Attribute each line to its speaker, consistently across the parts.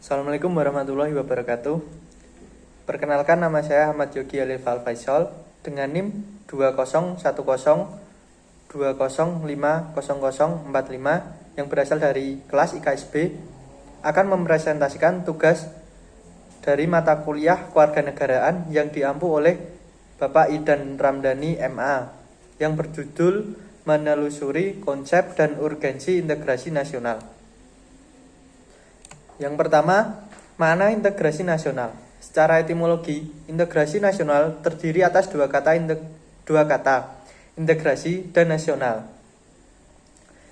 Speaker 1: Assalamualaikum warahmatullahi wabarakatuh. Perkenalkan, nama saya Ahmad Yogi Alif Al-Faisal dengan NIM 201020050045 yang berasal dari kelas IKSB, akan mempresentasikan tugas dari mata kuliah kewarganegaraan yang diampu oleh Bapak Idan Ramdhani MA yang berjudul Menelusuri Konsep dan Urgensi Integrasi Nasional. Yang pertama, makna integrasi nasional. Secara etimologi, integrasi nasional terdiri atas dua kata, integrasi dan nasional.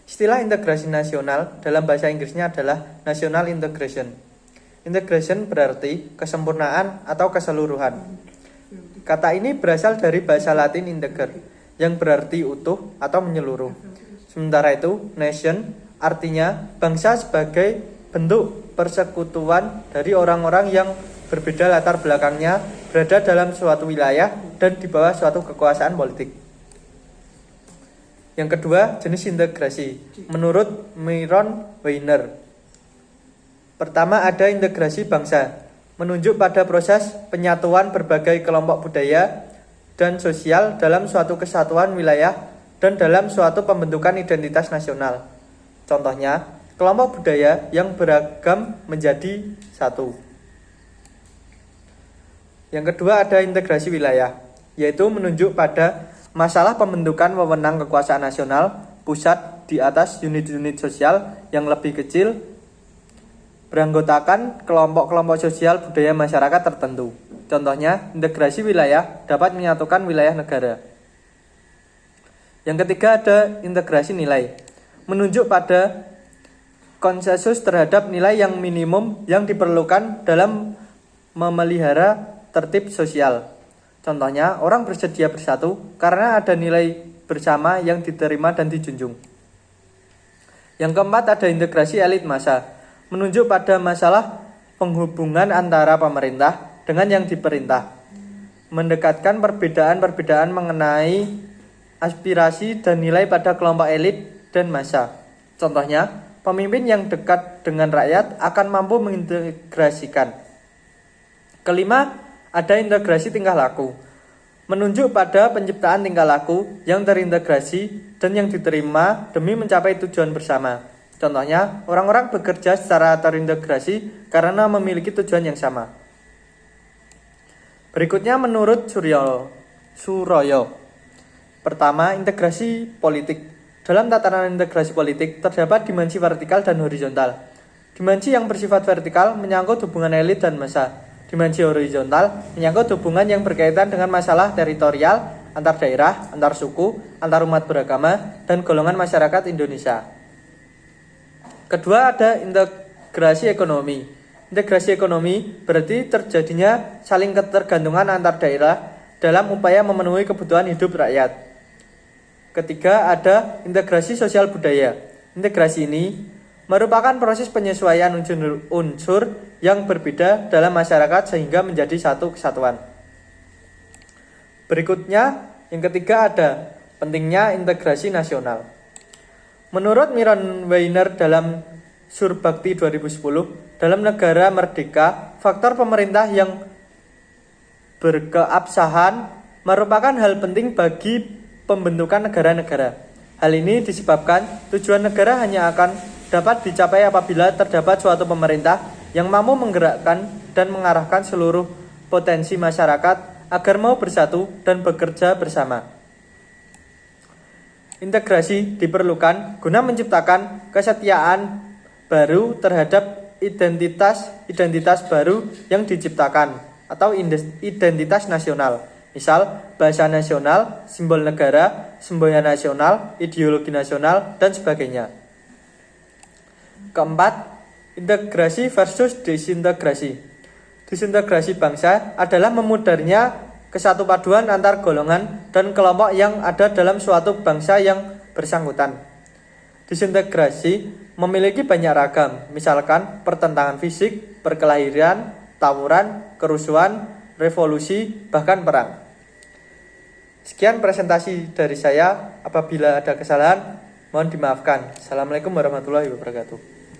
Speaker 1: Istilah integrasi nasional dalam bahasa Inggrisnya adalah national integration. Integration berarti kesempurnaan atau keseluruhan. Kata ini berasal dari bahasa Latin integer, yang berarti utuh atau menyeluruh. Sementara itu, nation artinya bangsa sebagai bentuk persekutuan dari orang-orang yang berbeda latar belakangnya, berada dalam suatu wilayah dan di bawah suatu kekuasaan politik. Yang kedua, jenis integrasi. Menurut Myron Weiner, pertama ada integrasi bangsa, menunjuk pada proses penyatuan berbagai kelompok budaya dan sosial dalam suatu kesatuan wilayah dan dalam suatu pembentukan identitas nasional. Contohnya, kelompok budaya yang beragam menjadi satu. Yang kedua ada integrasi wilayah, yaitu menunjuk pada masalah pembentukan wewenang kekuasaan nasional pusat di atas unit-unit sosial yang lebih kecil, beranggotakan kelompok-kelompok sosial budaya masyarakat tertentu. Contohnya, integrasi wilayah dapat menyatukan wilayah negara. Yang ketiga ada integrasi nilai, menunjuk pada konsensus terhadap nilai yang minimum yang diperlukan dalam memelihara tertib sosial. Contohnya, orang bersedia bersatu karena ada nilai bersama yang diterima dan dijunjung. Yang keempat ada integrasi elit massa, menunjuk pada masalah penghubungan antara pemerintah dengan yang diperintah, mendekatkan perbedaan-perbedaan mengenai aspirasi dan nilai pada kelompok elit dan massa. Contohnya, pemimpin yang dekat dengan rakyat akan mampu mengintegrasikan. Kelima, ada integrasi tingkah laku, menunjuk pada penciptaan tingkah laku yang terintegrasi dan yang diterima demi mencapai tujuan bersama. Contohnya, orang-orang bekerja secara terintegrasi karena memiliki tujuan yang sama. Berikutnya menurut Suroyo. Pertama, integrasi politik. Dalam tatanan integrasi politik, terdapat dimensi vertikal dan horizontal. Dimensi yang bersifat vertikal menyangkut hubungan elit dan massa. Dimensi horizontal menyangkut hubungan yang berkaitan dengan masalah teritorial, antar daerah, antar suku, antar umat beragama, dan golongan masyarakat Indonesia. Kedua, ada integrasi ekonomi. Integrasi ekonomi berarti terjadinya saling ketergantungan antar daerah dalam upaya memenuhi kebutuhan hidup rakyat. Ketiga, ada integrasi sosial budaya. Integrasi ini merupakan proses penyesuaian unsur yang berbeda dalam masyarakat sehingga menjadi satu kesatuan. Berikutnya, yang ketiga ada pentingnya integrasi nasional. Menurut Myron Weiner dalam Surbakti 2010, dalam negara merdeka, faktor pemerintah yang berkeabsahan merupakan hal penting bagi pembentukan negara-negara. Hal ini disebabkan tujuan negara hanya akan dapat dicapai apabila terdapat suatu pemerintah yang mampu menggerakkan dan mengarahkan seluruh potensi masyarakat agar mau bersatu dan bekerja bersama. Integrasi diperlukan guna menciptakan kesetiaan baru terhadap identitas baru yang diciptakan atau identitas nasional. Misal, bahasa nasional, simbol negara, semboyan nasional, ideologi nasional, dan sebagainya. Keempat, integrasi versus disintegrasi. Disintegrasi bangsa adalah memudarnya kesatupaduan antar golongan dan kelompok yang ada dalam suatu bangsa yang bersangkutan. Disintegrasi memiliki banyak ragam, misalkan pertentangan fisik, perkelahian, tawuran, kerusuhan, revolusi, bahkan perang. Sekian presentasi dari saya. Apabila ada kesalahan, mohon dimaafkan. Assalamualaikum warahmatullahi wabarakatuh.